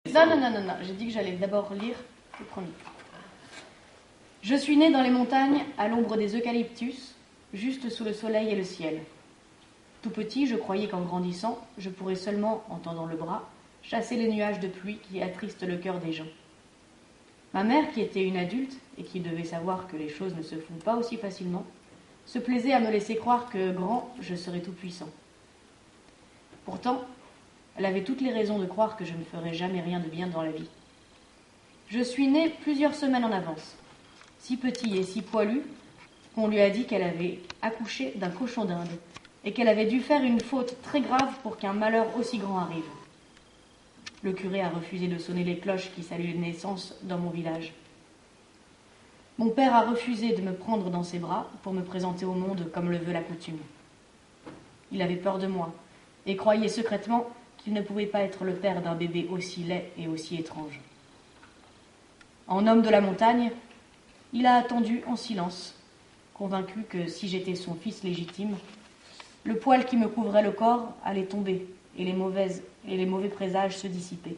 Non, j'ai dit que j'allais d'abord lire le premier. Je suis né dans les montagnes, à l'ombre des eucalyptus, juste sous le soleil et le ciel. Tout petit, je croyais qu'en grandissant, je pourrais seulement, en tendant le bras, chasser les nuages de pluie qui attristent le cœur des gens. Ma mère, qui était une adulte et qui devait savoir que les choses ne se font pas aussi facilement, se plaisait à me laisser croire que, grand, je serais tout-puissant. Pourtant, elle avait toutes les raisons de croire que je ne ferais jamais rien de bien dans la vie. Je suis né plusieurs semaines en avance, si petit et si poilu qu'on lui a dit qu'elle avait accouché d'un cochon d'Inde et qu'elle avait dû faire une faute très grave pour qu'un malheur aussi grand arrive. Le curé a refusé de sonner les cloches qui saluent les naissances dans mon village. Mon père a refusé de me prendre dans ses bras pour me présenter au monde comme le veut la coutume. Il avait peur de moi et croyait secrètement qu'il ne pouvait pas être le père d'un bébé aussi laid et aussi étrange. En homme de la montagne, il a attendu en silence, convaincu que si j'étais son fils légitime, le poil qui me couvrait le corps allait tomber et les mauvais présages se dissiper.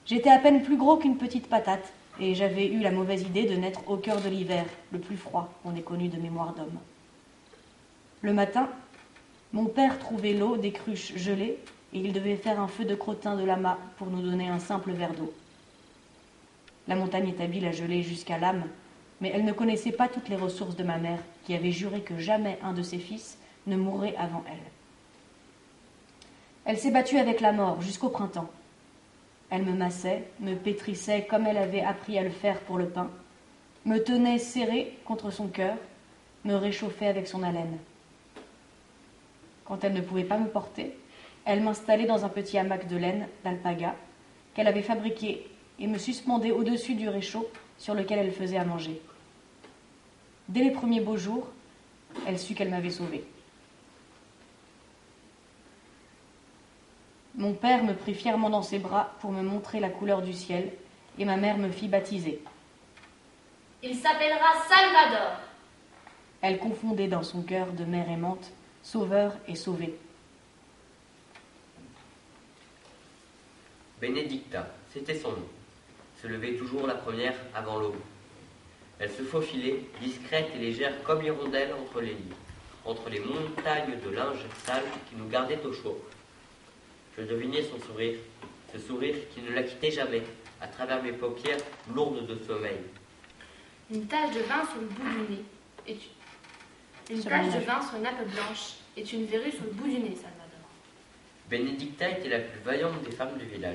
J'étais à peine plus gros qu'une petite patate et j'avais eu la mauvaise idée de naître au cœur de l'hiver, le plus froid qu'on ait connu de mémoire d'homme. Le matin, mon père trouvait l'eau des cruches gelées et il devait faire un feu de crottin de l'amas pour nous donner un simple verre d'eau. La montagne est habile à geler jusqu'à l'âme, mais elle ne connaissait pas toutes les ressources de ma mère, qui avait juré que jamais un de ses fils ne mourrait avant elle. Elle s'est battue avec la mort jusqu'au printemps. Elle me massait, me pétrissait comme elle avait appris à le faire pour le pain, me tenait serré contre son cœur, me réchauffait avec son haleine. Quand elle ne pouvait pas me porter, elle m'installait dans un petit hamac de laine d'alpaga qu'elle avait fabriqué et me suspendait au-dessus du réchaud sur lequel elle faisait à manger. Dès les premiers beaux jours, elle sut qu'elle m'avait sauvée. Mon père me prit fièrement dans ses bras pour me montrer la couleur du ciel et ma mère me fit baptiser. Il s'appellera Salvador. Elle confondait dans son cœur de mère aimante sauveur et sauvé. Benedicta, c'était son nom. Se levait toujours la première avant l'aube. Elle se faufilait, discrète et légère comme l'hirondelle entre les lits, entre les montagnes de linge sale qui nous gardaient au chaud. Je devinais son sourire, ce sourire qui ne la quittait jamais, à travers mes paupières lourdes de sommeil. Une tache de vin sur le bout du nez Une tache de vin sur une nappe blanche et tu une verrue sur le bout du nez, Salvador. Benedicta était la plus vaillante des femmes du village.